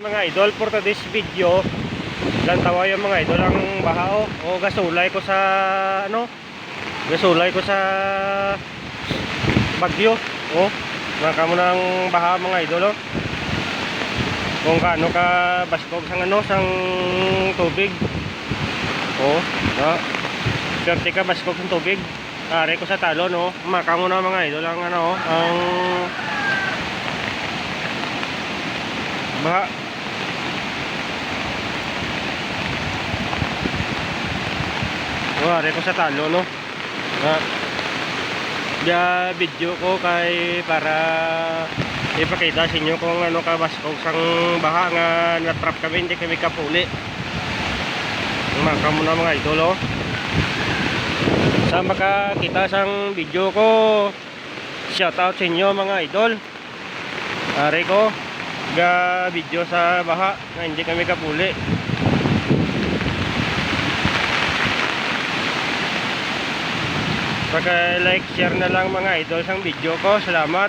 Mga idol, for today's video, lantawa yung mga idol ang baha o gasulay ko sa gasulay ko sa bagyo. Maka mo ng baha mga idol kung kaano ka baskog sang tubig. Swerte ka baskog ng tubig. Ari ko sa talon maka mo na mga idol ang ang baha. Ari ko sa talo video ko kay para ipakita sa inyo kung ano ka baskog sang baha nga natrap kami, hindi kami kapuli. Maka mo na mga idol sa makakita sang video ko, shout out sa inyo mga idol. Ari ko ga video sa baha nga hindi kami kapuli. Pagka like, share na lang mga idol sang video ko. Salamat.